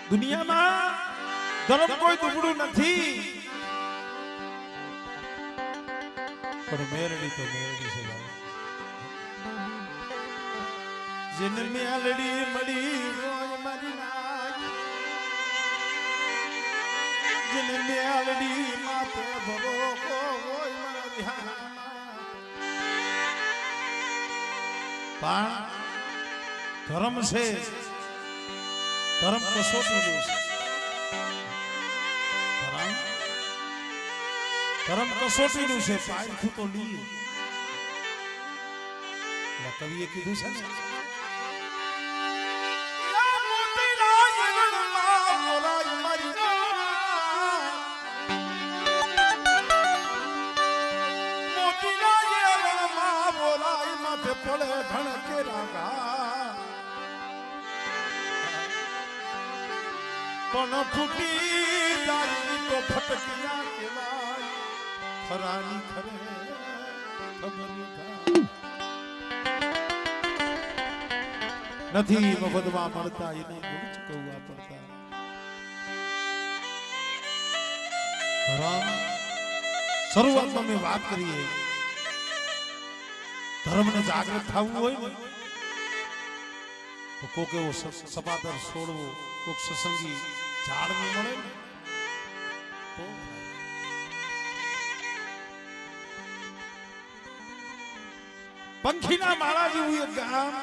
દુનિયામાં ધર્મ કોઈ દુબળું નથી, પણ મેરડી તો મેરડી છે ભાઈ. જેને મેલડી મળી હોય મારી નાચ, જેને મેલડી માથે ભરોકો હોય મારા ધ્યાનમાં. પણ ધર્મ છે, ધર્મ કસોટીનું છે. ધર્મ કસોટીનું છે, પાયખું તો લીએ. કવિએ કીધું છે ને, પડે ઘણ કે રાગા પણ ફૂટી જાય તો ફટકિયા કેવાય. ખરાની ખરે ખબર નથી મફતમાં મળતા, એને ગુણ ચૂકવવા પડતા. ધર્મ શરૂઆતમાં મેં વાત કરીએ, ધર્મને જાગૃત થવું હોય ને તો કોક એવો સપાદર છોડવો, કોક સત્સંગી ઝાડ ન મળે ને તો પંખીના માળા જેવું એક ગામ,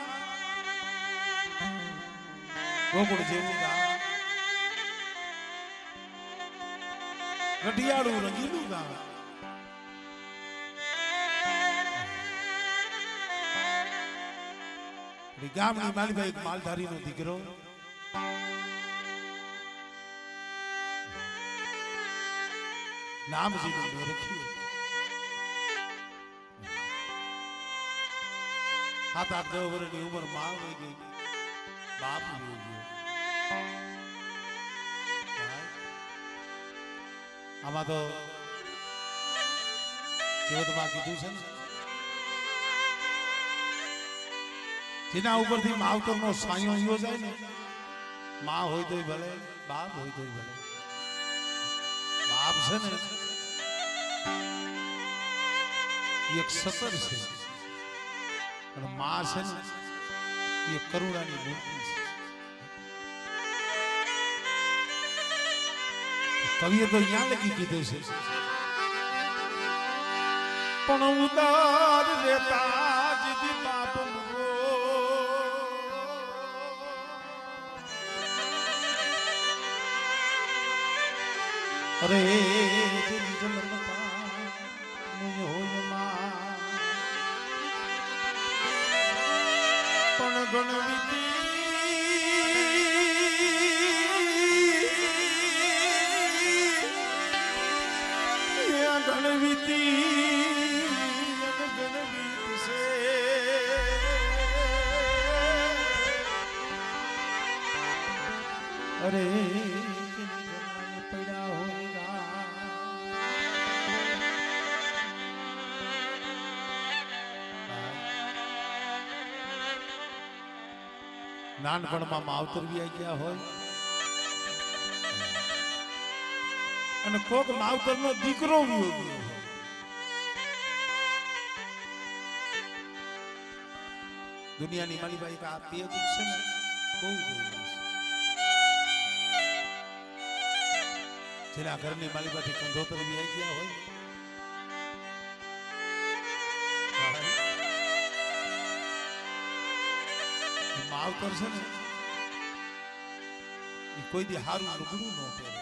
ગોકુળ જેવું ગામ, રઢિયાળું રંગીલું ગામ. ગામની માલીભાઈ એક માલધારી નો દીકરો, નામજી નું રખ્યું. 7-8-10 વર્ષની ઉંમર માં વહી ગઈ, બાપ વહી ગયો. આમાં તો કેવતમાં કીધું છે ને, જેના ઉપરથી માવતર નો સાયો યો જાય ને, માં હોય તોય ભલે, બાપ હોય તોય ભલે. બાપ છે ને એક સતર છે, અને માં છે ને એ કરુણાની મૂર્તિ છે. કવિએ તો અહીંયા લખી કીધું છે, પણ ઉદાર રેતા જીદી બાપ અરે પણ ગણવિતી ગણવિતી ગણવિત છે. અરે નાનપણમાં માવતર વી ગયા હોય, અને કોક માવતર નો દીકરો વી ગયો. દુનિયાની માલીભાઈ આ તે દુઃખ છે ને બહુ જોયું. જેના ઘરની માલીભાઈ કંધોતર વી ગયા હોય, માવતર છે ને એ કોઈ દી હારું લુગડું ન પહેરે,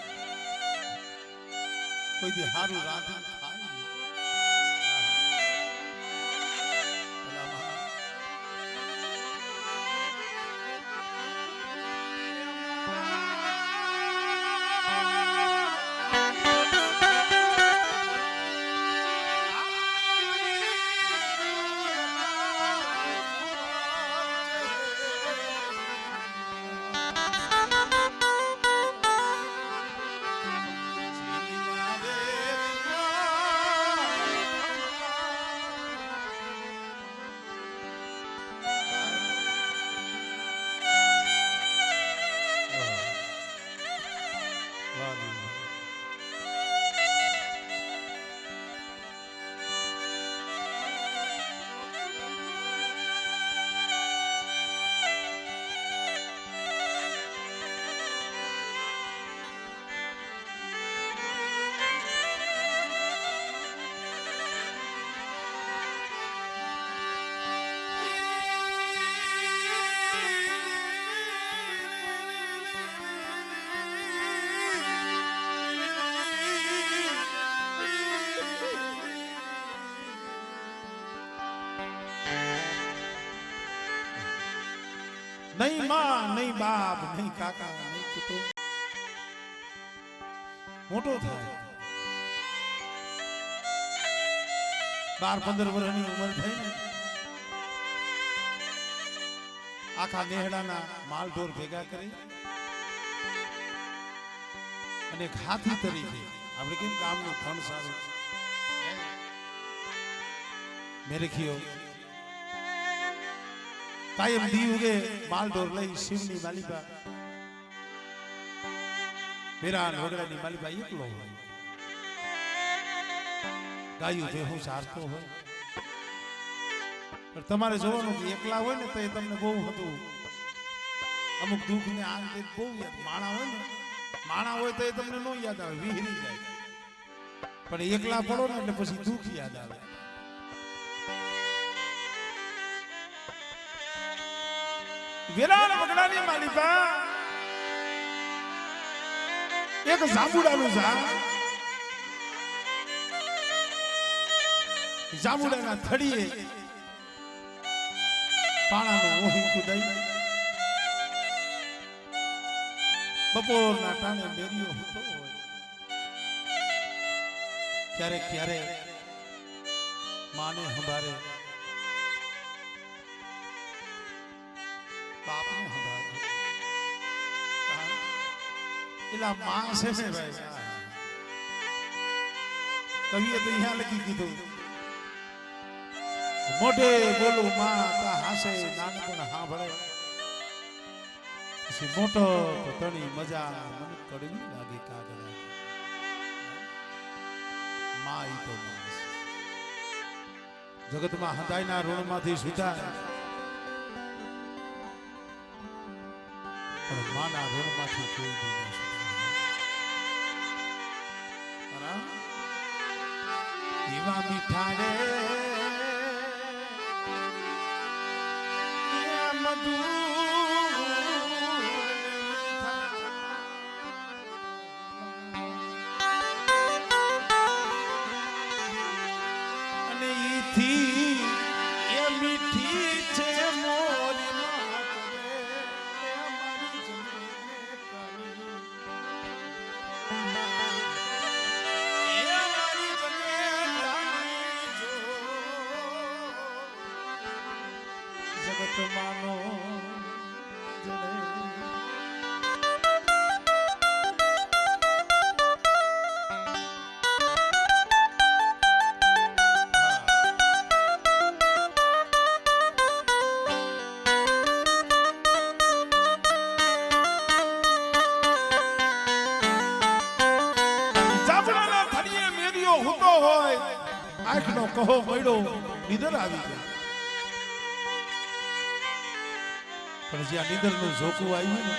કોઈ દી હારું રાંધીને ખાય. નહીં માં, નહીં બાપ, નહીં કાકા, નહીં કુટુંબ. મોટો થાય 12-15 વર્ષની ઉંમર થઈ ને આખા નેહડાના માલ ઢોર ભેગા કરી અને એક હાથી તરીકે આપણે કેમ ગામનું ધન સારું મેરેખીઓ કાયમ દી ઉગે માલ ઢોર લઈ શિવની માલિકા વિરાન વગડાની માલિકા એકલો હોય, ગાયું ભેહું ચારતો હોય. પણ તમારે જોવાનું કે એકલા હોય ને તો એ તમને બહુ હતું અમુક દુઃખ ને આ બહુ યાદ. માણા હોય તો એ તમને ન યાદ આવે, વિહરી જાય. પણ એકલા પડો ને એટલે પછી દુઃખ યાદ આવે. વિરાન વગડાની માલિકા એક જાંબુડાનું ઝાડ, જાંબુડાના થડીએ પાણાનું ઓહી કુદાઈ બપોરના ટાણે મેરીઓ હતો હોય. ક્યારેક ક્યારેક માને સંભાળે, બાપને સંભાળે. એલા માં છે ને ભાઈ, કવિએ તો અહીંયા લખી કીધું મોઢે બોલું માં તા હાસે નાનપણ સાંભળે, પછી મોટો તો તણી મજા મને કડવી લાગી કાગડા. માં ઈ તો માસ જગતમાં હંધાઈના ઋણમાંથી સુધાય પણ માના ઋણમાંથી કોઈ દી ન સુધાય. એવા મીઠા રે અને ઈથી એ મીઠી છે મોરી જગત માનો આંખનો કહો મળ્યો નીદર આવી ગઈ. પણ જ્યાં નીદર નું ઝોકું આવ્યું ને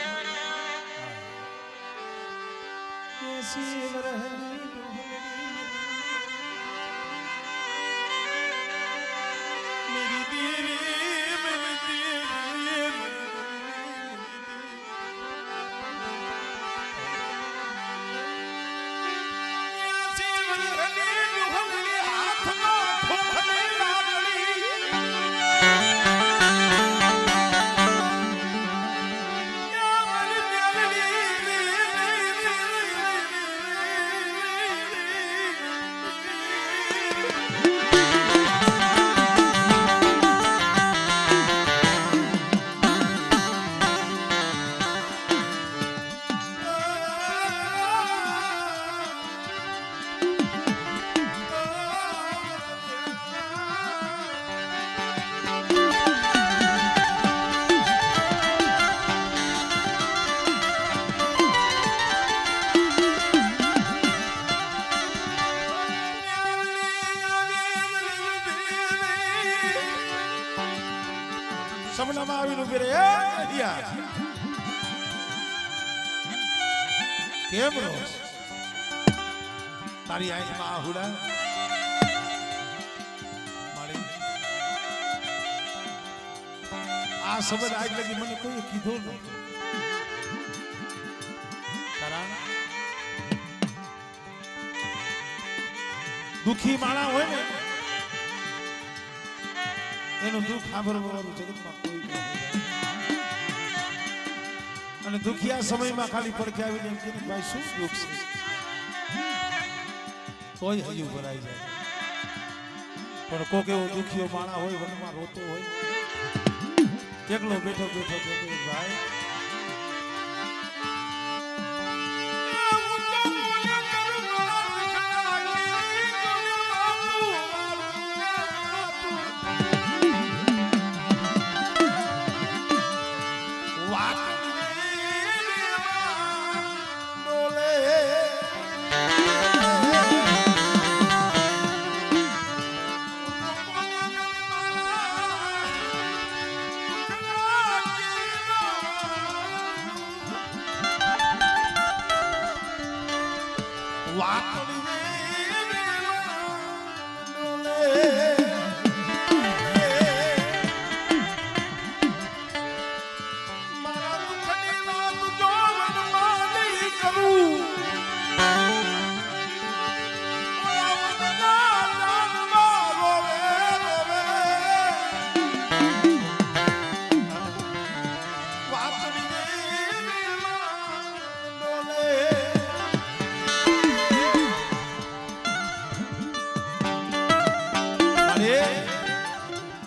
સપનામાં આવીને ઉભી રહે, કેમ રોજ તારી આંખમાં આહુડા મારી આ શબ્દ આજ લગી મને કોઈ કીધો નથી. દુખી માણા હોય ને એનું દુઃખ સાંભળવા વાળું જગતમાં કોઈ ન હોય. અને દુખિયા સમયમાં ખાલી પડખે આવીને એમ કે ભાઈ શું દુઃખ છે, કોઈ હજુ ભરાઈ જાય. પણ કોક એવો દુખિયો માણા હોય, વનમાં રોતો હોય, એકલો બેઠો બેઠો કે ભાઈ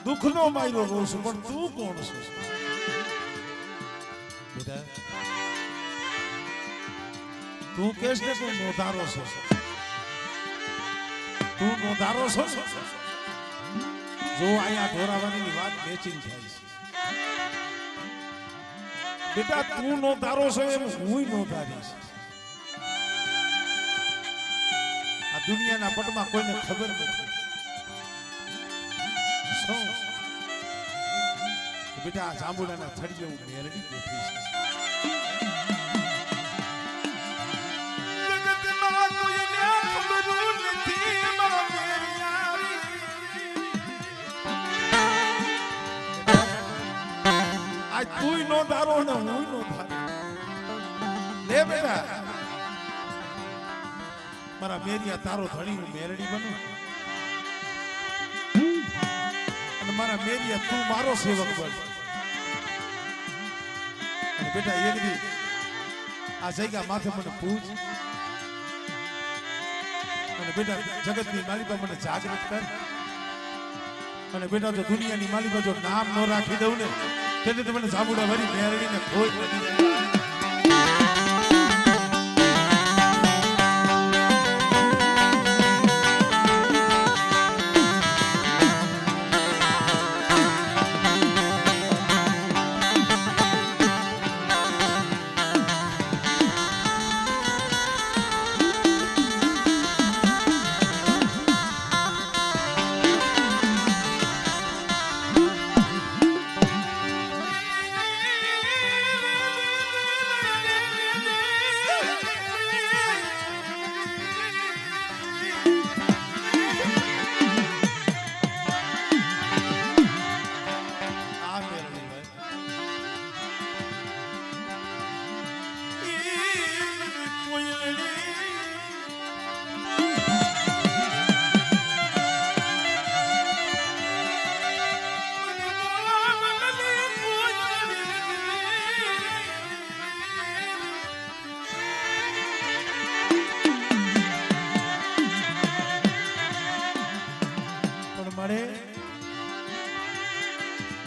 દુઃખનો માયરો રોજ પણ તું કોણ છે બેટા? તું કેસ ને તું નોધારો છે, તું નોધારો છો. જો અહીંયા ઢોરાવાની વાત મેચિંગ થાય છે બેટા, તું નોધારો છો એમ હું નોધારીશ. આ દુનિયાના પટમાં કોઈને ખબર નથી બેટા. આ જાંબુડાના થડીએ હું મેરડી બેઠી છે. આજ તું નો ધારો ને હું નો ધારો. લે બેટા મારા મેરિયા તારો ધણી હું મેરડી બનું, અને મારા મેરિયા તું મારો સેવક બન. અને બેટા એક દી આ જગ્યા માથે મને પૂજ, અને બેટા જગતની માલિકા મને જાગૃત કર. અને બેટા જો દુનિયાની માલિકા જો નામ ન રાખી દઉં ને તેને તો મને જાંબુડા ભરી મેરડીને ખોઈ પડી જાય.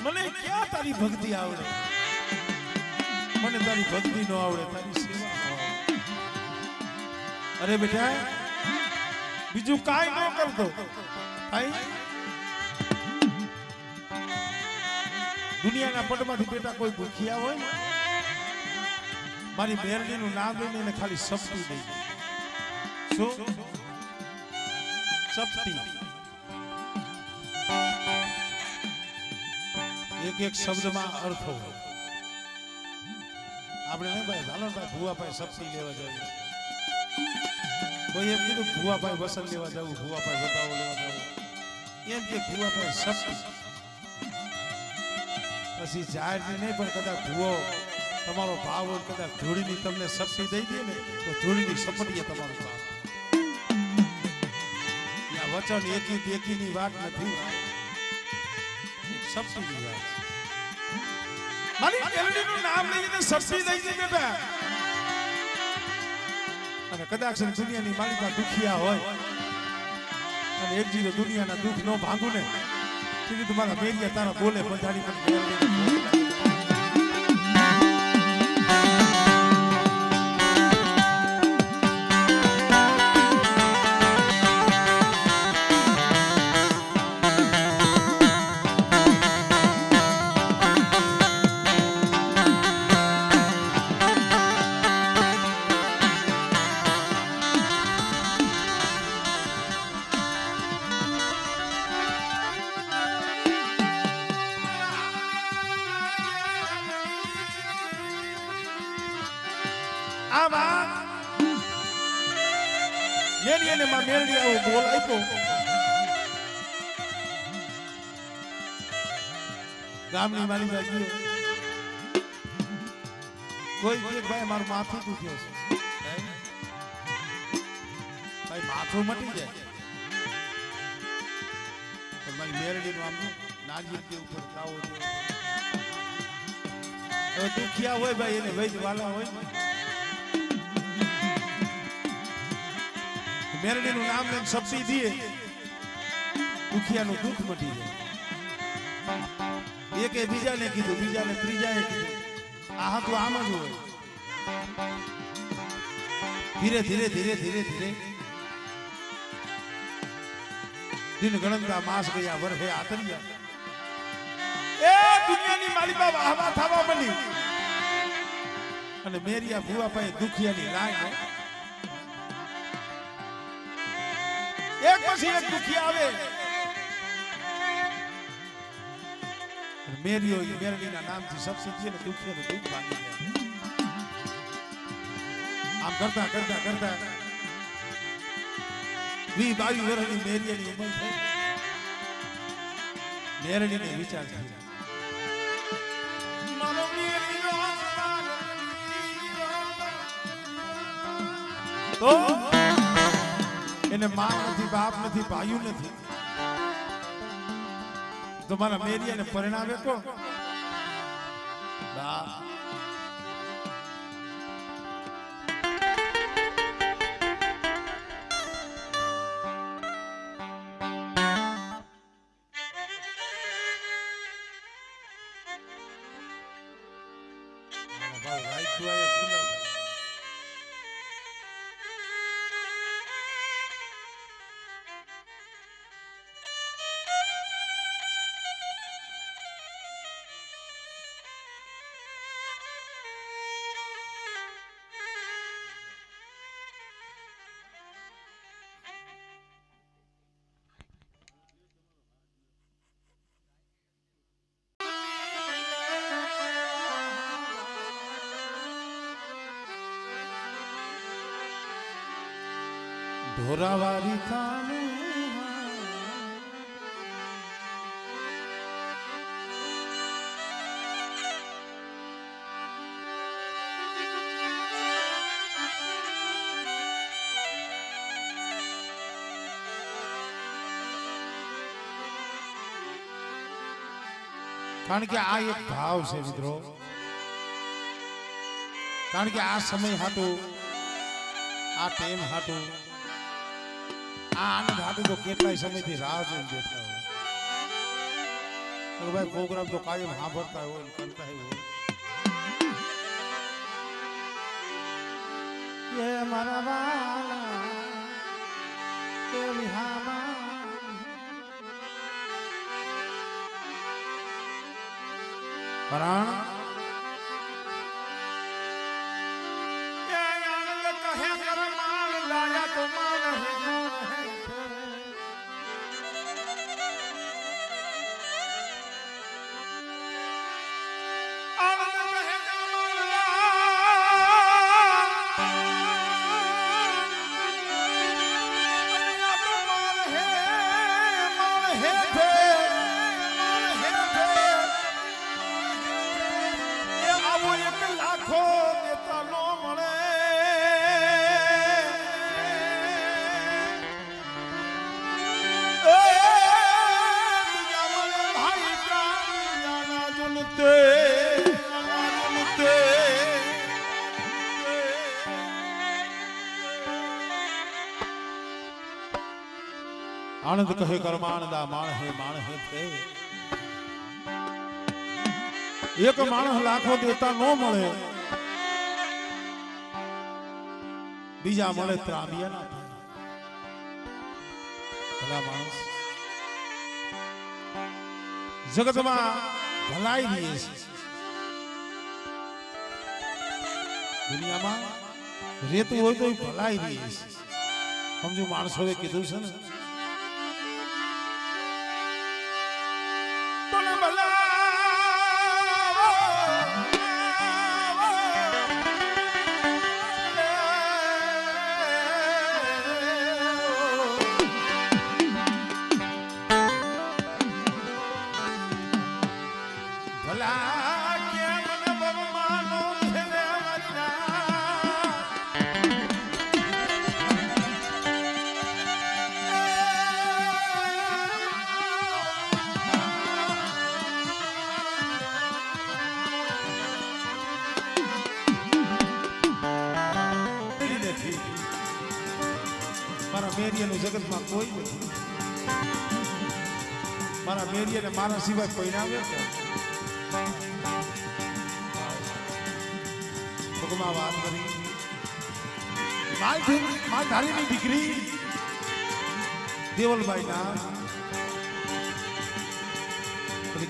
મને ક્યાં તારી ભક્તિ આવડે? મને તારી ભક્તિ નો આવડે, તારી સેવા નો આવડે. અરે બેટા બીજું કાઈ ન કરતો, દુનિયાના પટમાંથી બેટા કોઈ ભૂખ્યા હોય ને મારી મેરડીનું નામ લઈને એને ખાલી સપટી દઈ. શું સપટી? એક એક શબ્દમાં અર્થ હોય. આપણે નહીં ભાઈ ઝાલણભાઈ ભુવાભાઈ સપટી લેવા જઈએ, કોઈ એમ કીધું ભુવાભાઈ વસન લેવા જવું, ભુવાભાઈ બતાવો લેવા જવું, એમ કે ભુવાભાઈ સપટી. પછી જાહેર નહીં પણ કદાચ ભુવો તમારો ભાવ હોય, કદાચ ધૂળીની તમને સપટી દઈ દે ને તો ધૂળીની સપટીએ તમારો ભાવ. ત્યાં વચન એકી બેકીની વાત નથી, સપટીની વાત. મારી મેલડીનું નામ લઈને સબસી દઈ છે બેટા અને કદાચ દુનિયાની માલિકા દુખિયા હોય અને એક જીરો દુનિયાના દુઃખ નો ભાંગું ને કીધું તમારા મેરિયા તારા બોલે પધારી પણ મેરિયાને માં મેરડી આવો બોલ આપ્યો ગામની મારી બાજુ કોઈ કે ભાઈ મારું માથું દુખ્યો છે ભાઈ માથું મટી જાય તો મારી મેરડીનું આમ નારિયેળ કે ઉપર ખાવો જોઈએ તો દુખિયા હોય ભાઈ એને વૈદ વાલા હોય મેરડીનું નામ લઈને સબસી દીએ દુખિયાનું દુઃખ મટી જાય એકે બીજાને કીધું બીજાને ત્રીજાએ કીધું આ હતું આમ જ હોય ધીરે ધીરે ધીરે ધીરે ધીરે દિન ગણનતા માસ ગયા વર્ષે આતર્યા એ દુનિયાની માલિકા વાહવા થવા બની અને મેરિયા ભુવા પાસે દુખિયાની લાય એક પછી એક દુખી આવે મેરિયો મેરડીના નામથી સબસે જે દુખિયાનું દુઃખ ભાંગી જાય આમ કરતા કરતા કરતા 20-22 વર્ષની મેરિયાની ઉંમર થઈ મેરડીને વિચાર થયો મારો તો એને માં નથી બાપ નથી ભાઈઓ નથી તો મારા મેરિયાને પરિણામે કોણ ઢોરાવારી થાને કારણ કે આ એક ભાવ છે મિત્રો કારણ કે આ સમય હાટું આ ટાઈમ હાટું આ આનંદ હાટું તો કેટલાય સમયથી રાહ જોઈને બેઠા હોય ભાઈ પ્રોગ્રામ તો કાયમ સાંભળતા હોય કરતા હોય મારા વાલા કે વિહામા પરાણ આનંદ કહે કરમાનદા માણ હે થે એક માણસ લાખો દેતા ન મળે બીજા મળે ત્રામિયા ના થાય ભલા માણસ જગતમાં ભલાઈ રહી છે દુનિયામાં રેતું હોય તો ભલાઈ રહી છે સમજો માણસોએ કીધું છે ને મારા મેરિયાનું જગતમાં કોઈ નથી મારા મેરિયાને મારા સિવાય કોઈ ના આવે ભગવાન વાત કરી માલધારીની દીકરી દેવલભાઈ નામ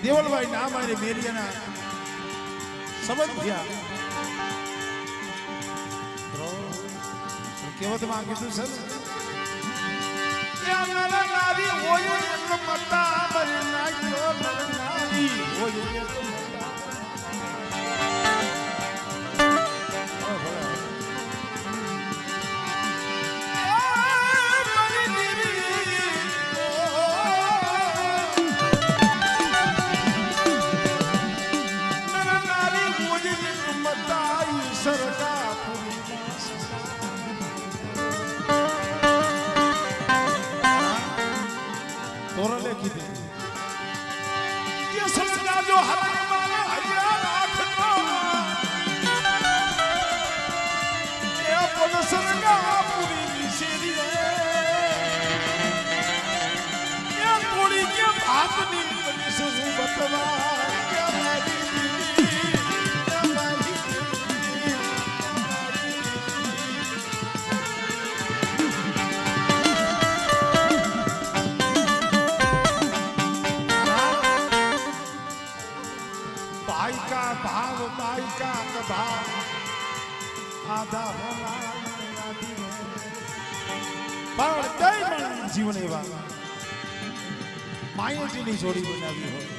દેવલભાઈ નામ અને મેરિયાના સંબંધ થયા કેવતમાં કીધું છે નારી હોય મતા બરી નાખ્યો નારી હોય तोरले की दे ये समझना जो हर मानो हरिया राखो ये अपन सरगा पूरी निशेरी ये कोड़ी के बात नहीं बनी से बतवा क्या मारी भाव बाई का भाव आधा होना पर कई मन जीवन एवा मायाजी ની જોડી બનાવી હોય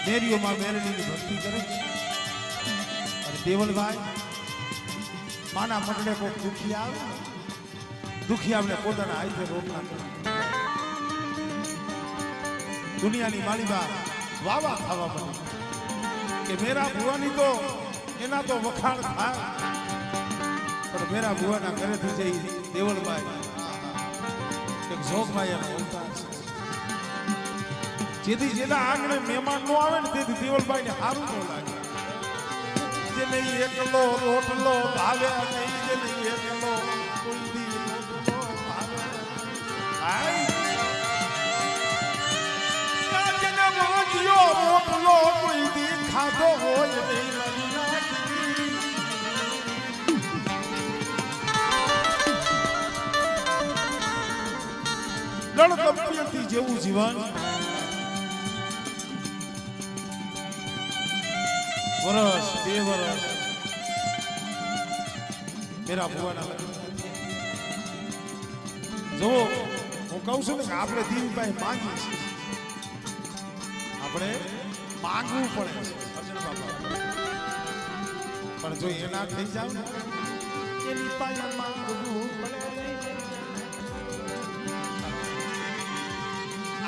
મેરીઓ માં મેરડી ની ભક્તિ કરે અને દેવલભાઈ માના મટડે કો દુખી આવે પોતાના હાથે રોકના દુનિયાની માલિબા વાવા ખાવા બને કે મેરા ભુવાની તો એના તો વખાણ થાય પણ મેરા ભુવાના ઘરેથી જઈ દેવલભાઈ એક જોગભાઈ એનો અવતાર છે જેથી જેના આંગણે મહેમાન નો આવે ને તેથી દેવલભાઈ ને સારું ન લાગે જેને એકલો રોટલો ભાવે નહીં જેને એકલો કુલદી રોટલો ભાવે રોટલો કોઈ દી ખાધો હોય નહીં દંપતી જેવું જીવન વર્ષ 2 વર્ષ મેરા ભુવાના જો હું કહું છું ને કે આપણે દિલભાઈ માંગીએ છીએ આપણે માંગવું પડે અર્જુન બાપા પણ જો એના થઈ જાવ ને એની પાસે માંગવું પડે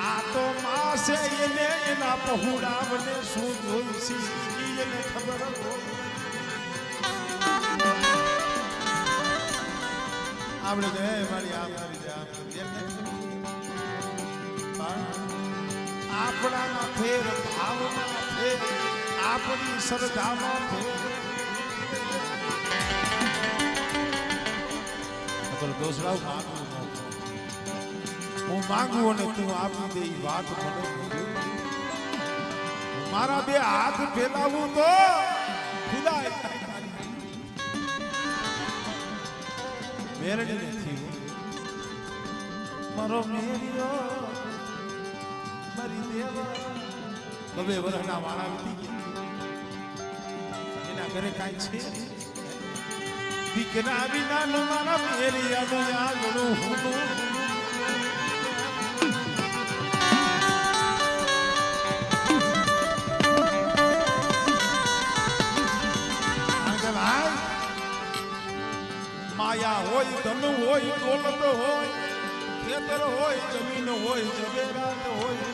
આ તો માસે એને એના પહોળા બને શું જોઈશી એને ખબર હોય આપણે કહે મારી આ મારી જા આપણા ફેર ભાવના ફેર આપણી શ્રદ્ધામાં ફેર નકર દોસડાવ માંગવું ન. હું માંગુ અને તું આપી દે એ વાત મને નથી. મારા બે હાથ ફેલાવું તો ખુદા મેરડી નથી. મારો મેરિયો મારી દેવા બબે વરના વાળા વીતી ગયા. એના ઘરે કાંઈ છે દીકરા વિના નો મારા મેરિયાનું આગળું હું. માયા હોય ધન હોય દોલત હોય ખેતર હોય જમીન હોય જવેરાત હોય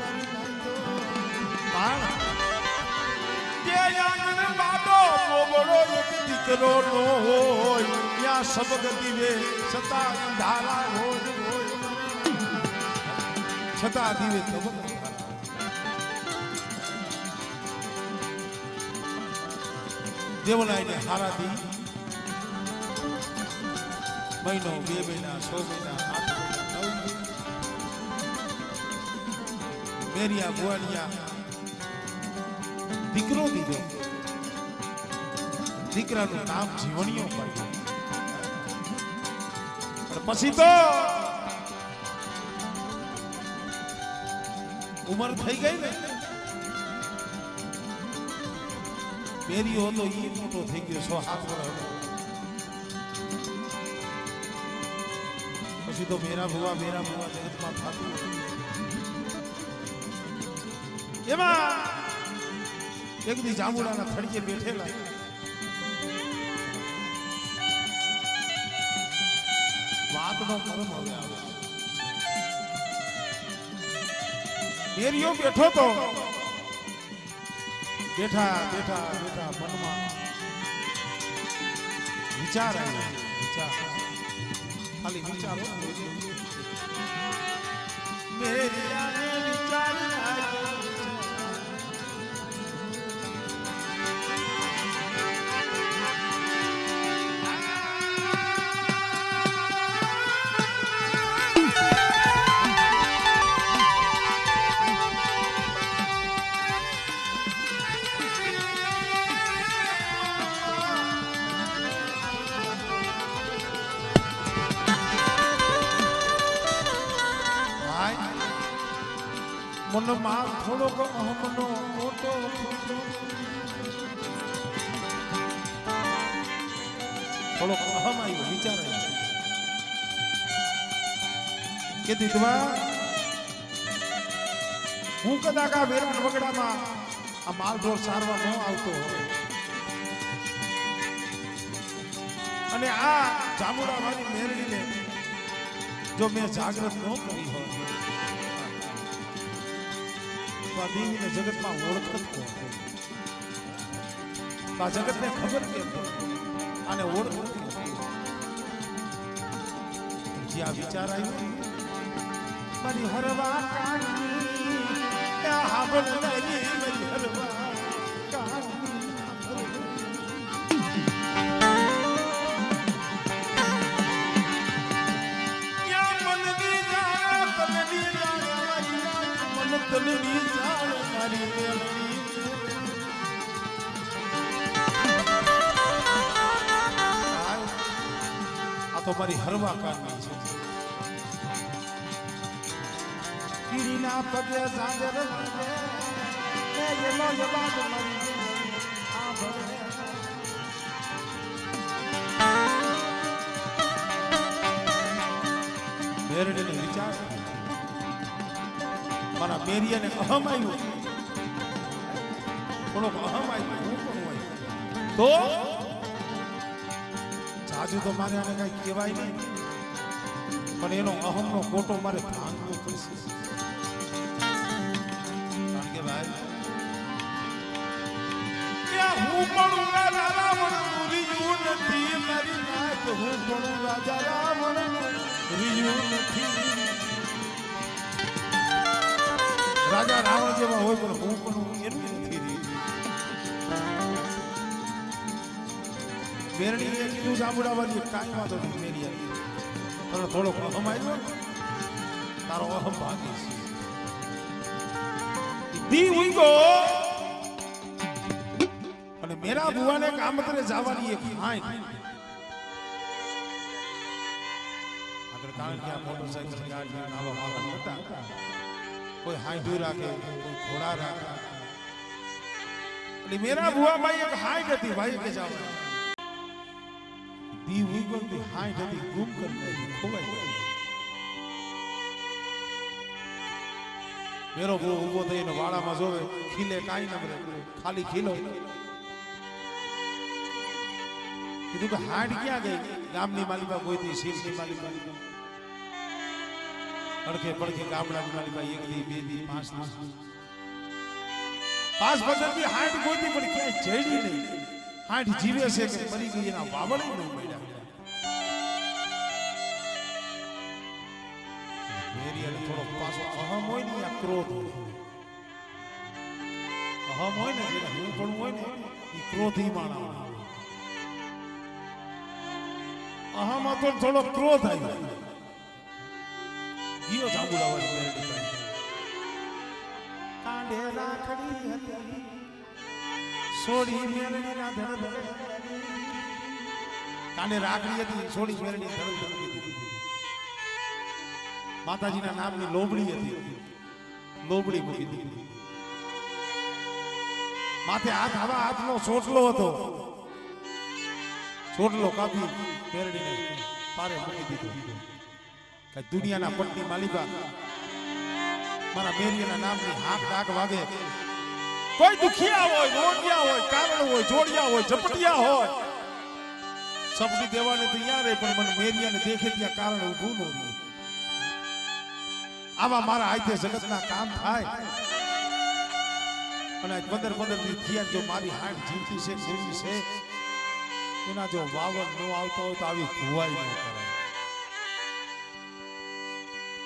દીકરો નો હોય ત્યાં સબગ દીવે છતાં ધારા હોય છતાં દીવે દેવલાય ને હારા દી મહિનો 2 મહિના 6 મહિના 8 મહિના 9 મેરિયા ભુવાનિયા દીકરો દીધો. દીકરાનું નામ જીવણીઓ પાડ્યું. પછી તો ઉંમર થઈ ગઈ ને. મેરિયો હતો એ મોટો થઈ ગયો 6-7 વર્ષ. પછી તો મેરા ભુવા જગતમાં થતું. એમાં એક દી જાંબુડાના થડીએ બેઠેલા વાતનો મરમ હવે આવે. મેરિયો બેઠો તો બેઠા મનમાં વિચાર આવ્યો. ખાલી વિચારો મેરિયાને વિચાર મનમાં થોડોક અહમનો મોટો થોડોક અહમ આવ્યો. વિચાર આવ્યો કે દીદવા હું કદાચ આ વેરણ વગડામાં આ માલઢોર સારવા ન આવતો હોય અને આ જામુડા વાળી મેરડીને જો મેં જાગૃત ન કરી હોય દેવીને જગતમાં ઓળખત કોણ? આ જગતને ખબર કેમ આને ઓળખત જે આ વિચાર આવ્યો મારી હરવા કાઢી હાબળ મારી હરવા આ તો મારી હરવા કાઢની છે. કીડીના પગે ઝાંઝર મેરડીને વિચાર મારા મેરિયાને અહમ આવ્યું. થોડોક અહમ આવ્યું. હું પણ હોય તો જાજુ તો મારે આને કઈ કહેવાય નહીં પણ એનો અહમનો કોટો મારે ભાંગવો પડશે. કારણ કે ભાઈ હું પણ રાજા રાવણ રીયું નથી મારી નાક. હું પણ રાજા રાવણ રીયું નથી. રાજા રાવણ જેવા હોય પણ હું પણ એનું નથી રહી. મેરડીએ કીધું જાંબુડાવાળી કાંઈ વાંધો નહીં મેરી આવી તને થોડોક અહમ આવ્યો ને તારો અહમ ભાગી છે દી ઉઈગો અને મેરા બુવાને કામતરે જવાની એક હાઈ અગર કારણ કે આ મોટરસાઇકલ ગાડી આવા વાહન હતા કોઈ હાઈડું રાખે કોઈ ઘોડા રાખે એટલે મેરા બુવા ભાઈ એક હાઈટ હતી ભાઈ કે જાવ દી ઉઈગો ની હાઈટ હતી ગુમ કરી ખોવાઈ ગઈ મેરો બહુ ઉભો થઈને વાડામાં જોવે ખીલે કાંઈ ન મળે ખાલી ખીલો કીધું કે હાડ ક્યાં ગઈ ગામની માલિકા કોઈ થી શીરની માલિકા અડકે પડકે ગામડાની માલિકા એક દી બે દી પાંચ પંદર દી હાડ કોઈ દી પણ ક્યાંય જડી નહીં હાડ જીવે છે કે મરી ગઈ એના વાવડી ન મળ્યા થોડો પાછો અહમ હોય ને આ ક્રોધ અહમ હોય ને જેને હું પણ હોય ને એ ક્રોધી માણા અહમ હતો થોડો ક્રોધ આવ્યો ગયો જાંબુડાવાળી મેરડી પાસે કાંડે રાખડી હતી સોડી મેરડી ના ધડ કાંડે રાખડી હતી સોડી મેરડી ધડ માતાજીના નામની લોબડી હતી લોબડી મૂકી દીધી માથે આવા હાથનો ચોટલો હતો ચોટલો કાપી પેરડીને પારે મૂકી દીધો કે દુનિયાના પટની માલિકા મારા મેરિયાના નામની હાથ ડાક વાગે કોઈ દુખિયા હોય રોગિયા હોય કારણ હોય જોડિયા હોય ઝપટિયા હોય સબની દેવાને તો યાર પણ મને મેરિયાને દેખે ત્યાં કારણ ઊભું ન રહ્યું આવા મારા હાથે જગતના કામ થાય અને 15 દી થયા જો મારી હાથ જીવતી છે જીવી છે એના જો વાવડ નો આવતો હોય તો આવી ભુવાઈ ન કરાય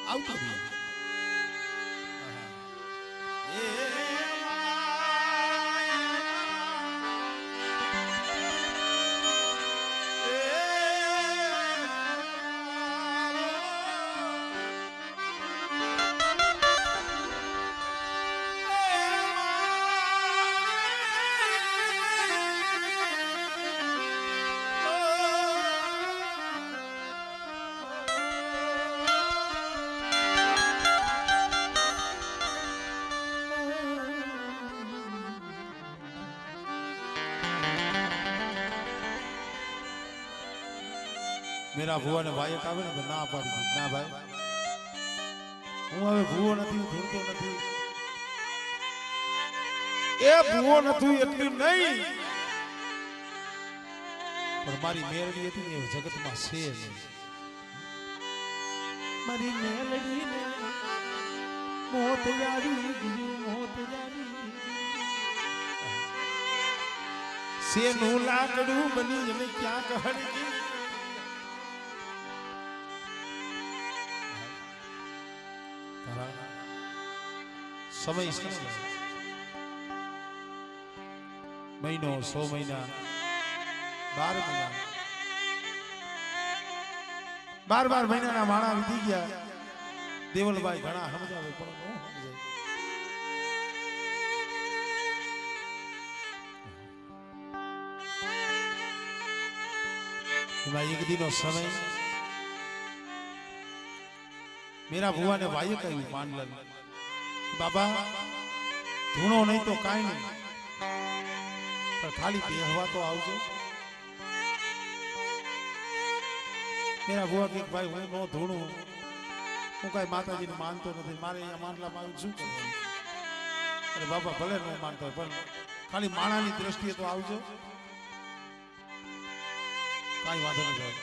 આવતો દી મેરા ભુવા ને ભાઈ આવે ને તો ના પાડી ના ભાઈ હું હવે ભુવો નથી ધૂળતો નથી એ ભુવો નથી એટલું નહીં પણ મારી મેરડી હતી ને જગતમાં છે નહીં મારી મેરડી ને મોત જાવી ગયું મોત જાવી સેનું લાકડું બની જને ક્યાં કહડી સમય મહિનો 100 મહિના 12 મહિના 12 મહિનાના માણા વીતી ગયા દેવલભાઈ ઘણા સમજાવે પણ ન સમજાય એક દીનો સમય મેરા ભુવા ને ભાઈએ કહ્યું માનલાલ બાબા ધૂણો નહીં તો કાંઈ નહીં પણ ખાલી બેહવા તો આવજો મેરા ભુવા કે ભાઈ હું નો ધૂણું હું કઈ માતાજીને માનતો નથી મારે અહીંયા માંડલામાં આવીને શું કરવાનું અરે બાબા ભલે ન માનતો હોય પણ ખાલી માણાની દ્રષ્ટિએ તો આવજો કાંઈ વાંધો નહીં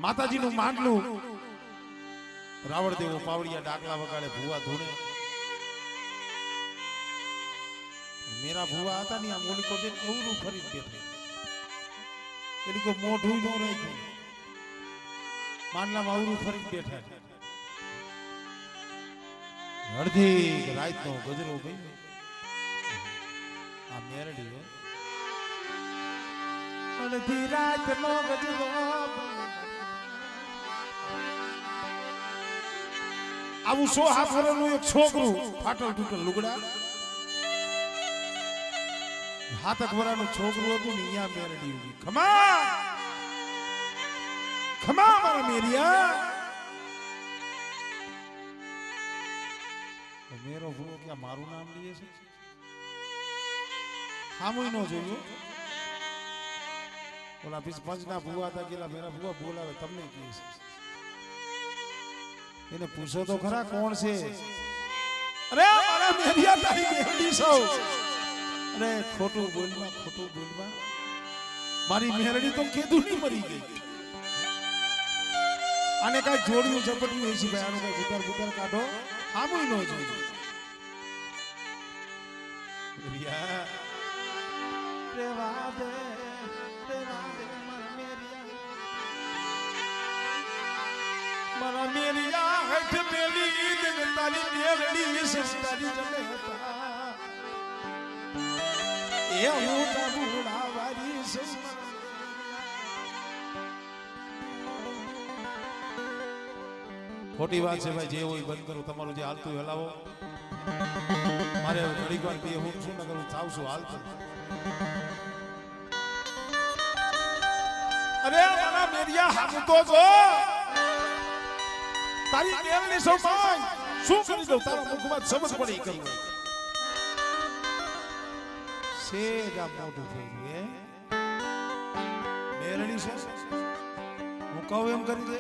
માતાજીનું માંડલું રાવણ દેવો પાવડિયા ડાકલા વગાડે ભુવા ધૂણે મેરા ભુવા હતા ને આ મોલી કોજે અવરું ફરી બેઠે એની કોઈ મોઢું ન રહી ગયું માંડલામાં અવરું ફરી બેઠા અડધી રાતનો ગજરો ગઈ આ મેરડી અડધી રાત નો ગજરો આવું 100 વર્ષનું એક છોકરું ફાટલ તૂટલ લુગડા હાથક વરાનું છોકરું હતું ને અહીંયા મેરડી ઉભી ખમા ખમા મારા મેરિયા મેરો ભૂવો ક્યાં મારું નામ લીએ છે હામુય નો જોયું ઓલા પંચના ભૂવા હતા ગયેલા મેરા ભૂવા બોલાવે તમને કહે છે એને પૂછો તો ખરા કોણ છે અરે મારા મેરિયા તારી મેરડી છો અરે ખોટું બોલવા મારી મેરડી તો કેદું નહીં મરી ગઈ આને કઈ જોડ્યું ઝપટ્યું હોય છે ભાઈ આનું કઈ ગુટર કાઢો આમુય નો જોયું મેરિયા રેવા દે મારા મેરિયા હઠ મેલી દે તારી મેરડી સંસ્કારી જમે હતા એ હું તાબુડા વારી ખોટી વાત છે ભાઈ જે હોય બંધ કરો તમારું જે હાલતું હલાવો મારે ઘડીક વાર બે હું શું ના કરું ચાવશું હાલતું અરે મારા મેરિયા હાથ તો જો તારી મેરડી સોમાય શું કરી દઉં તારા મુખમાં સમજ પડી કરું સેજા મોટું થઈ ગયું મેરડી છે હું કહું એમ કરી દે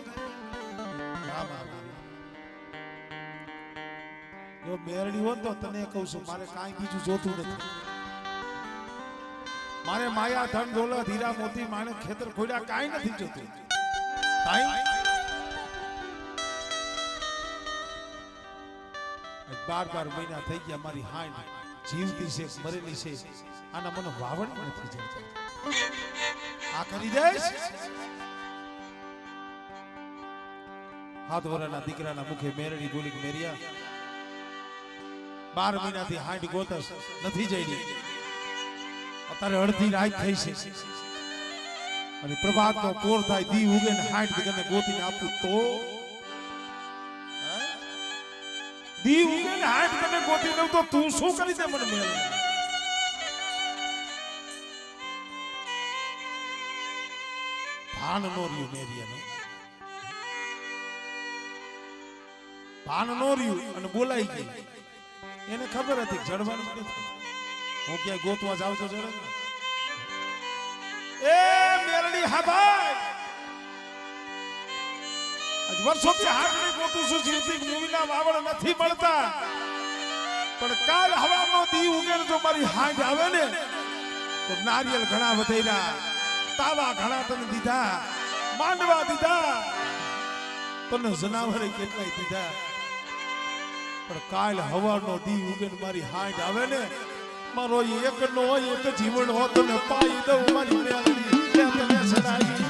જો મેરડી હોત તો તને કહું છું મારે કાંઈ બીજું જોતું નથી મારે માયા ધન દોલત હીરા મોતી માણેક ખેતર ખોડ્યા કાંઈ નથી જોતું બાર મહિના થઈ ગયા મારી હાંડ જીવતી છે મરેલી છે આના મને વાવડ નથી જડતા આ કરી દઈશ હાથ વરાના દીકરાના મુખે મેરડી બોલી કે મેરિયા 12 મહિનાથી હાંડ ગોતસ નથી જઈ અત્યારે અડધી રાત થઈ છે અને પ્રભાત નો પોર થાય દી ઉગે ને હાંડ દીકરાને ગોતીને આપું તો દી ઉગે ને હાંડ તને ગોતી દઉં તો તું શું કરી દે મને મેલ ભાન નો રહ્યું મેરિયાનો ભાન નો રહ્યું અને બોલાઈ ગઈ એને ખબર હતી જડવાનું નથી હું ક્યાંય ગોતવા જાઉં તો જડે એ મેરડી હા ભાઈ આજ વર્ષોથી હાથને ગોતું છું જીવતી મૂવીના વાવડ નથી મળતા પણ કાલ હવાનો દી ઉગે જો મારી હાંજ આવે ને તો નારિયેલ ઘણા વધેરા તાવા ઘણા તને દીધા માંડવા દીધા તને જનાવરે કેટલાય દીધા પણ કાલ હવાનો દી ઉગે મારી હાંજ આવે ને મારો એક નો એક જીવન હોત ને પાઈ દઉં મારી મેરડી તને સડાઈ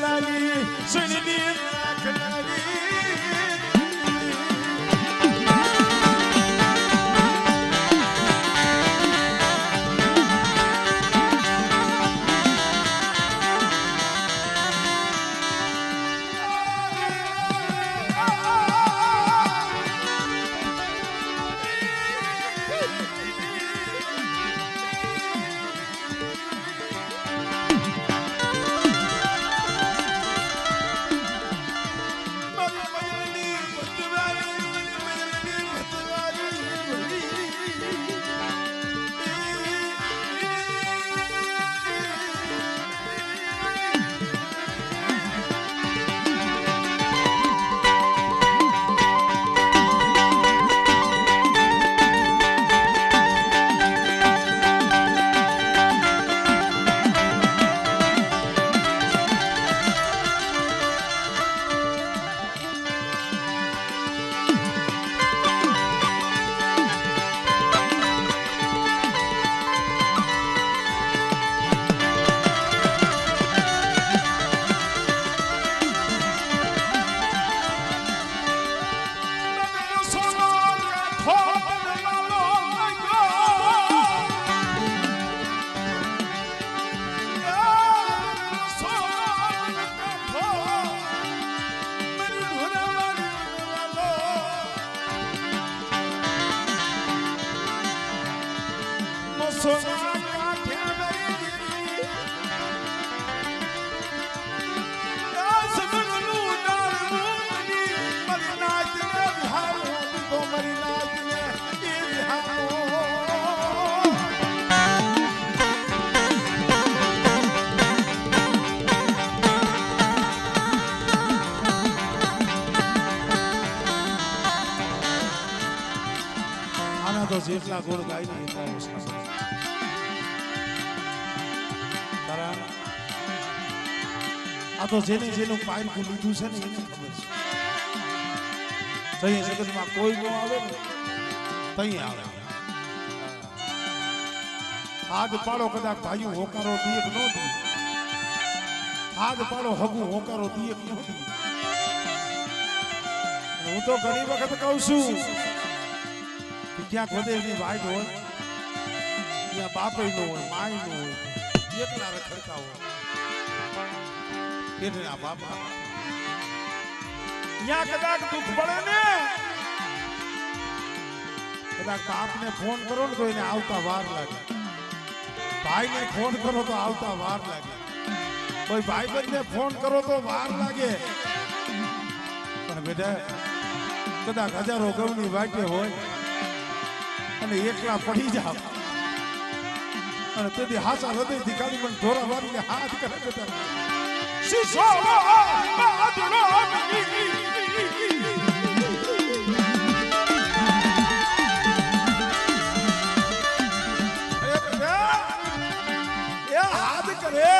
લાગી સુનની રાખ લાગી તો જેટલા ગુણ ગાય ને એટલા ઓછા છે કારણ આ તો જેને જેનું પાયલું લીધું છે ને એને ખબર છે જઈએ જગતમાં કોઈ ન આવે ને તઈ આવે હાથ પાડો કદાચ ભાઈઓ હોકારો દીએ ન દે હાથ પાડો હગું હોકારો દીએ ન દે હું તો ઘણી વખત કહું છું ક્યાંક વધે એની વાઈટ હોય ત્યાં બાપે નો હોય માય નો હોય એકલા રખડતા હોય એટલે આ બાપા ત્યાં કદાચ દુઃખ પડે ને કદાચ બાપને ફોન કરો ને તો એને આવતા વાર લાગે ભાઈને ફોન કરો તો આવતા વાર લાગે કોઈ ભાઈબંધને ફોન કરો તો વાર લાગે પણ બેટા કદાચ હજારો ગૌની વાટે હોય અને એકલા પડી જાવ અને તેથી હાસા હૃદયથી કાઢી પણ ઢોરા વાળીને હાથ કરે બેટા શીશો બાદલો એ હાથ કરે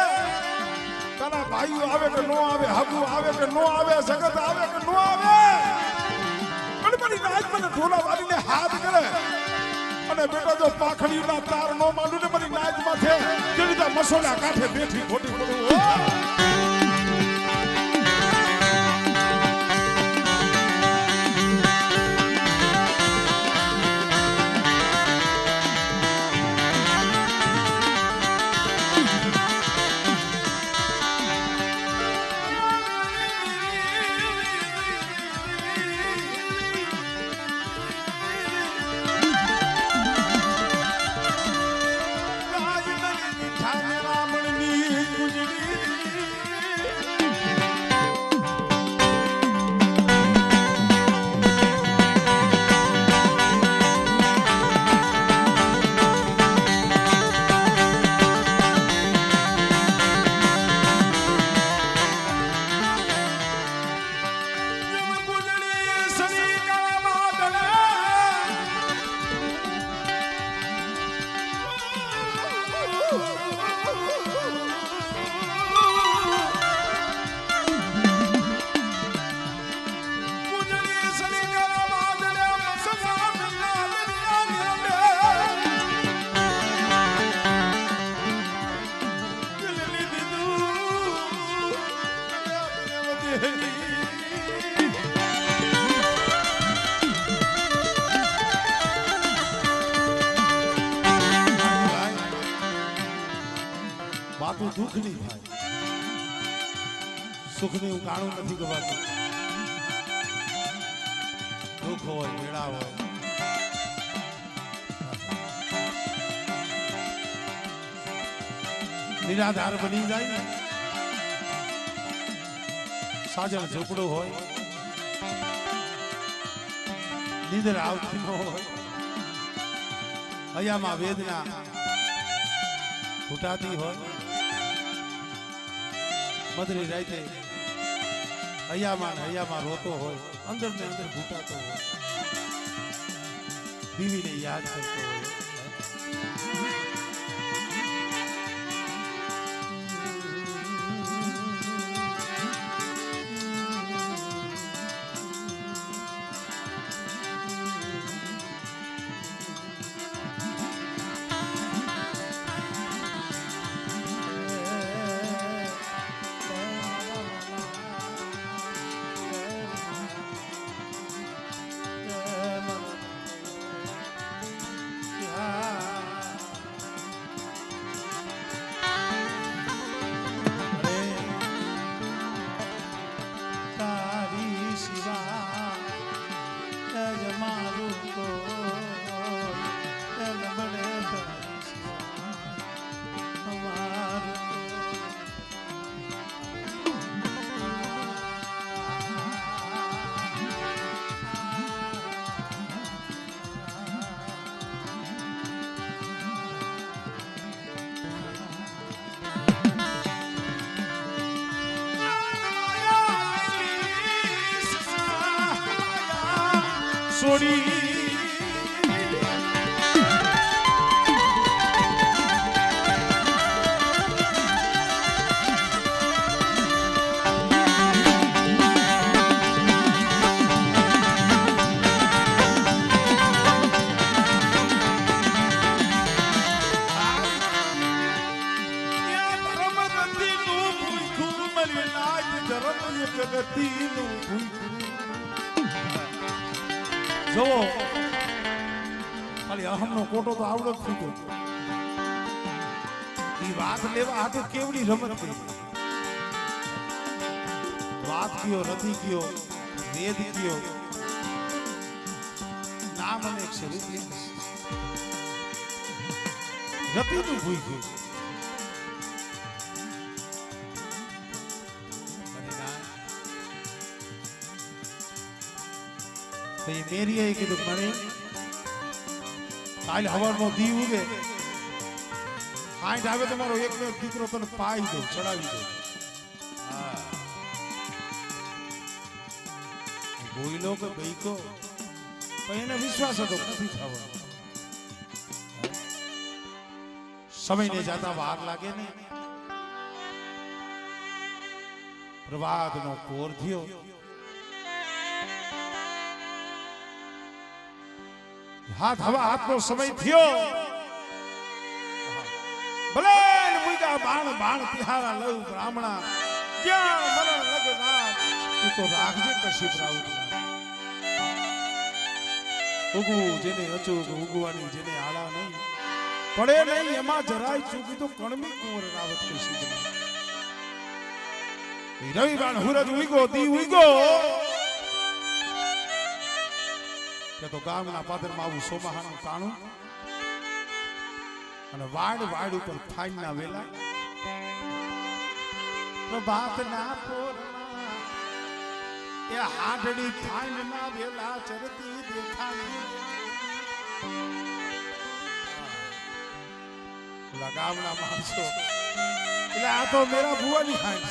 તારા ભાઈઓ આવે કે નો આવે હગુ આવે કે નો આવે જગત આવે કે નો આવે પણ બની રાત મને ઢોરા વાળીને હાથ કરે અને બેટા જો પાખડીના તાર નો માંડું ને બધી નાચ માં છે જે રીતે મસોલા કાઠે બેઠી ખોટી પડું ગુજરી વાતું દુઃખની થાય, સુખની હું કાણું નથી ગવાતું. દુઃખ હોય, વેળા હોય, નિરાધાર બની જાય ને, સાજણ ઝૂંપડું હોય, નીંદર આવતી ન હોય, હૈયામાં વેદના ઘૂંટાતી હોય, મધરી રાતે હૈયામાં રોતો હોય, અંદર ને અંદર ઘૂંટાતો હોય, બીવીને યાદ કરતો હોય. સોરી જો ખાલી અહમનો કોટો તો આવડો જ ફૂટ્યો. એ વાત લેવા હાટુ કેવડી રમત થઈ. વાત કયો નથી કયો, વેદ કયો, નામ અને અક્ષર રતિનું ભૂખ્યું. મેરીએ કીધું મને કાલે હવારનો દી ઉગે, હાંજ આવે તો મારો એક દીકરો તને પાઈ દો, ચડાવી દો. બોઈલો કે બઈકો પણ એને વિશ્વાસ હતો નથી થવાનો. સમયને જાતા વાર લાગે ને, પ્રભાતનો કોર થયો. હાથનો સમય થયો. ભલે મુઈગા બાણ તિહારા લઉં બ્રાહ્મણા, ક્યાં મરણ લગના તું તો રાખજે કશી પ્રાઉટ. ઉગવું જેને અચૂક ઉગવાની જેને આળા નહીં પડે નહીં, એમાં જરાય ચૂકી તો કણમી કુંવર રાવત કશી. રવિવાણ હુરજ ઉગો દી ઉગો કે તો ગામના પાદરમાં આવું સોમાહાનું કાણું અને વાડ ઉપર ફાઈનના વેલા પ્રભાતના પોરમાં એ હાડડી ફાઈનના વેલા ચરતી દેખાતી. ઓલા ગામના માણસો એટલે આ તો મેરા ભુવાની ફાઈન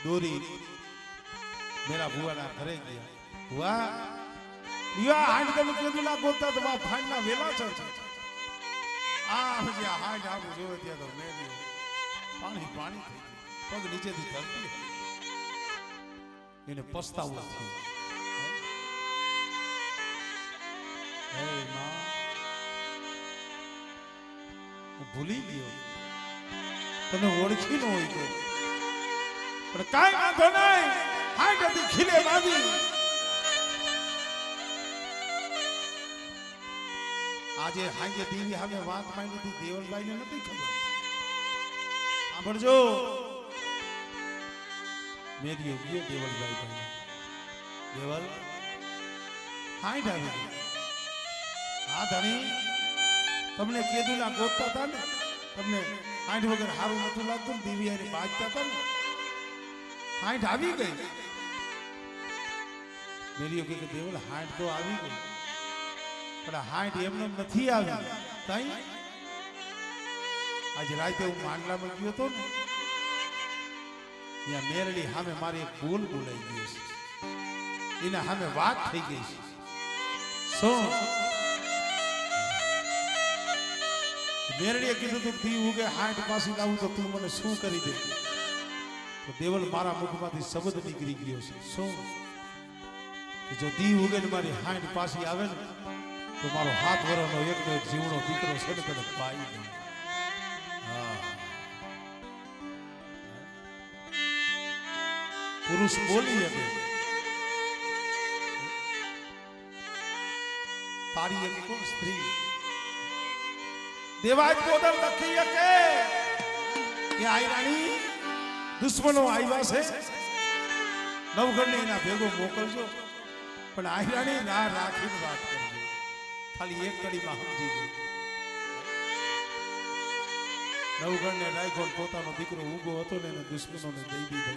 દોરી मेरा बुआ ना घरे गया. बुआ या हांड कनु केदुला गोता तो बा फांडना वेला छ. आ जे हांड आ जो दिया तो मैं भी पानी पानी पग नीचे थी धरती એને પસ્તાવો થયો. હે માં હું ભૂલી ગયો, તને ઓળખી ન હોય તો પણ કાઈ વાંધો નહીં. હાંડતી ખીલે બાંધી આજે હાંજે દેવી સામે વાત માંડી હતી દેવલભાઈને નથી ખબર. સાંભળજો મેરીઓ ગયો દેવલભાઈ ભાઈ દેવલ હાંડ આવી ગઈ. હા ધણી તમને કેદુલા ગોતતા હતા ને તમને હાંડ વગર સારું નતું લાગતું ને દેવી હારે બાજતા હતા ને હાંડ આવી ગઈ. મેરીઓ કે દેવલ હાંડ તો આવી ગઈ પણ હાંડ એમને નથી આવી. કઈ આજે રાતે હું માંડલામાં ગયો હતો ને ત્યાં મેરડી સામે મારી એક બોલ બોલાઈ ગયો છે. એના સામે વાત થઈ ગઈ છે. શું મેરડીએ કીધું તું દી ઉગે હાંડ પાછી લાવું તો તું મને શું કરી દે. તો દેવલ મારા મુખમાંથી શબ્દ નીકળી ગયો છે. શું કે જો દી ઉગે ને મારી હાંડ પાછી આવે ને તો મારો 7 વર્ષનો એકનો એક જીવનો દીકરો છે ને તને પાઈ દે. હા પુરુષ બોલી શકે તારી એક કોણ સ્ત્રી દેવાજ કોદર લખી શકે કે આઈ રાણી દુશ્મનો આવ્યા છે નવગણને એના ભેગો મોકલજો પણ આઈ રાણી ના રાખીને વાત કરજો. ખાલી એક કડીમાં સમજી ગઈ. નવગણને રાખ્યો પોતાનો દીકરો ઊભો હતો ને એને દુશ્મનોને દઈ દીધો.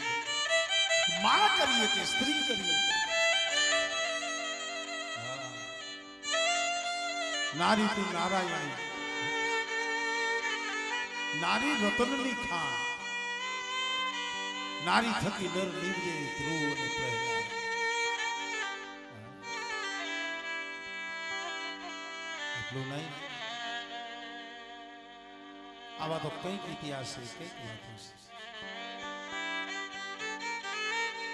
માં કરીએ કે સ્ત્રી કરીએ નારી તું નારાયણી નારી રતનની ખાણ નારી થકી નર નીવડે ધ્રુવ અને પ્રહલાદ. એટલું નહીં આવા તો કઈક ઇતિહાસ છે કઈક વાતો છે.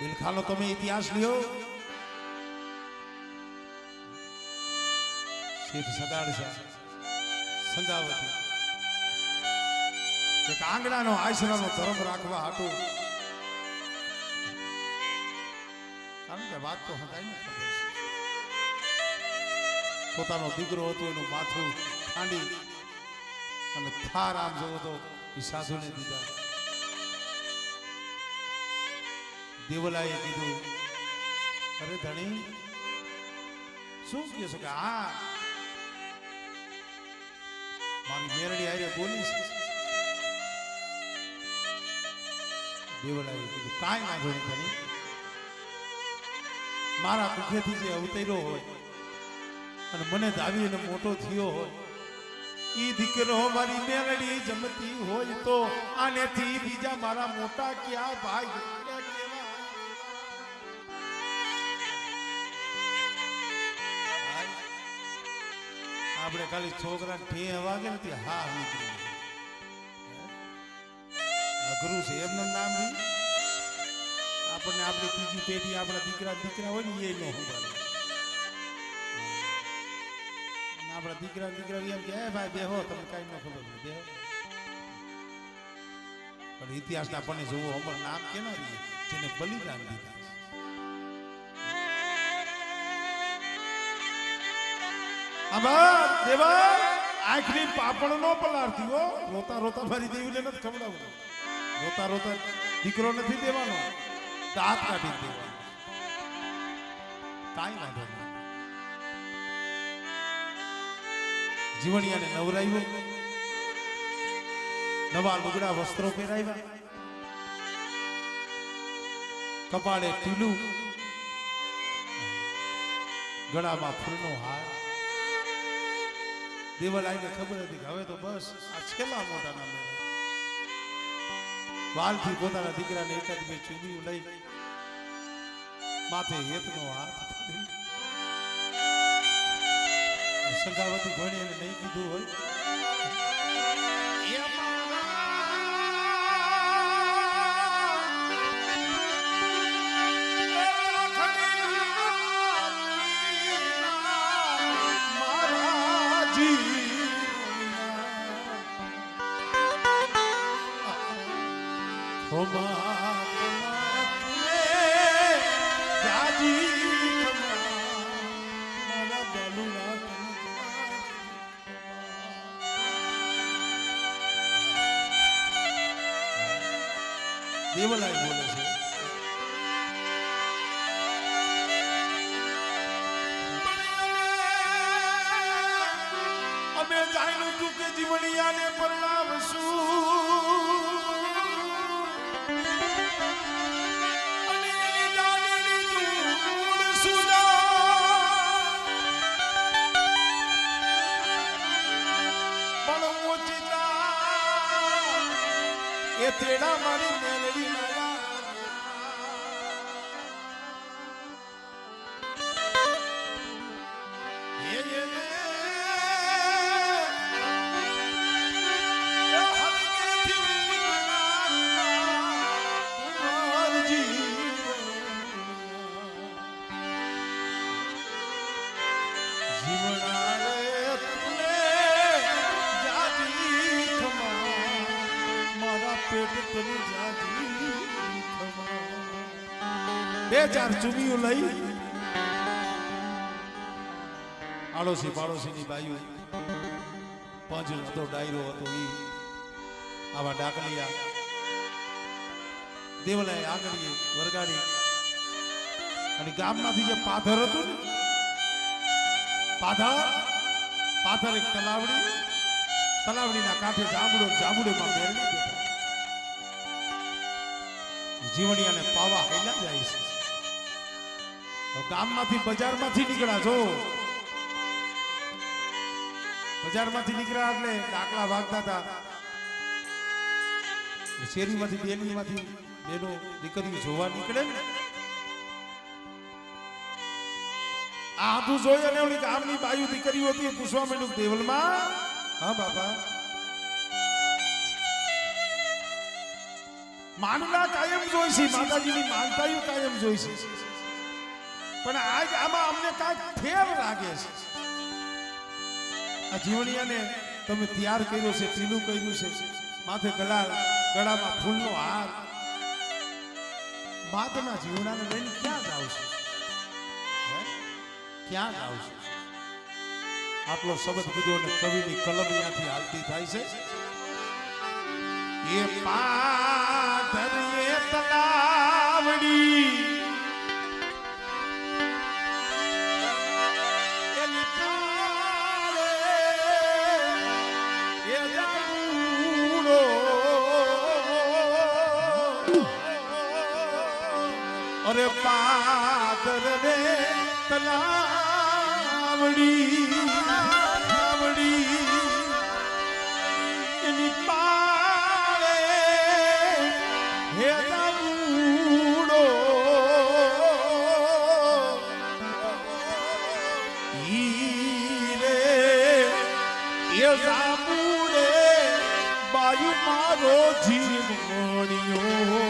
બિલખાનો તમે ઇતિહાસ લ્યો. શેઠ સદાડ સંગાવતી એક આંગણાનો આશરાનો ધર્મ રાખવા હાટું કારણ કે વાત તો હંધાઈ ને ખબર છે. પોતાનો દીકરો હતો એનું માથું ખાંડી અને થાર આમ જોવો તો એ સાધુને દીધા. દેવલાએ કીધું અરે ધણી શું કહે છો કે હા મારી મેરડી આરે બોલી છે. દેવલાએ કીધું કાંઈ ના જોઈ ધણી મારા મુખેથી જે અવતર્યો હોય અને મને ધાવીને મોટો થયો હોય ઈ દીકરો મારી મેરડી જમતી હોય તો આનેથી બીજા મારા મોટા ક્યાં ભાઈ. આપણે ખાલી છોકરા ઠે વાગે ને તે હા નીકળી અઘરું છે એમનું નામ નહીં. આપણને આપણી ત્રીજી પેઢી આપણા દીકરા હોય ને એ ન સંભાળે. આપણા દીકરા એમ કે ભાઈ બેહો તમને કઈ ન ખબર નહીં બેહો. પણ ઇતિહાસના આપણને જોવો અમર નામ કેના રહીએ જેને બલિદાન દીધા. આખરી પાપણ નો પલાળતી હો. રોતા રોતા મારી દેવીને નથી ખવડાવવું. રોતા રોતા દીકરો નથી દેવાનો દાંત કાઢી દેવાનો. કાંઈ વાંધો નહીં. જીવણિયાને નવરાવ્યો નવા લુગડા વસ્ત્રો પહેરાવ્યા કપાળે ટીલું ગળામાં ફૂલનો હાર. દેવલાઈને ખબર હતી કે હવે તો બસ આ છેલ્લા મોટાના મેળા. વાલથી પોતાના દીકરાને એકાદ બે ચૂંદડીઓ લઈ માથે હેતનો હાથ સંગાવતી ભણી એને નહીં કીધું હોય દેવલાય બોલે છે. અમે જાણ્યું તું કે જીવણિયાને પરણાવશું અને એની દાદીની ધૂળ સુધા પણ ઓચિતા એ તેડા મારી મેળવી બે ચાર ચુમીઓ લઈ આડોશી પાડોશીની બાયુ પાંચ હતો ડાયરો હતો ઈ આવા ડાકલિયા દેવલાએ આગળ વરગાડી અને ગામમાંથી જે પાથર હતું ને પાથર એક તલાવડીના કાંઠે જાંબુડેમાં મેળવી બેઠા જીવણિયાને પાવા હેલા જાય છે. ગામમાંથી બજારમાંથી નીકળ્યા છો બજારમાંથી નીકળ્યા એટલે ડાકલા વાગતા હતા શેરીમાંથી ડેલીમાંથી બેનો દીકરીઓ જોવા નીકળે ને આ હાથું જોઈ અને ઓલી ગામની બાયુ દીકરીઓ હતી પૂછવા માંડ્યું દેવલમાં હા બાપા માનલા કાયમ જોઈ છે માતાજીની માનતાયું કાયમ જોઈ છે પણ આજ આમાં અમને કાંઈક ફેર લાગે છે. આ જીવણિયાને તમે તૈયાર કર્યો છે ટીલું કર્યું છે માથે ગળામાં ફૂલનો હાર માતાના જીવણાને લઈને ક્યાં જાવ છો ક્યાં જાવ છો આટલો શબ્દ કીધો અને કવિની કલમ ત્યાંથી હાલતી થાય છે. એ પાદર એ તલાવડી એની કાળે એ જામુડો અરે પાદર રે તલાવડી એની જામુડે બાયુ મારો જીવ મોણિયો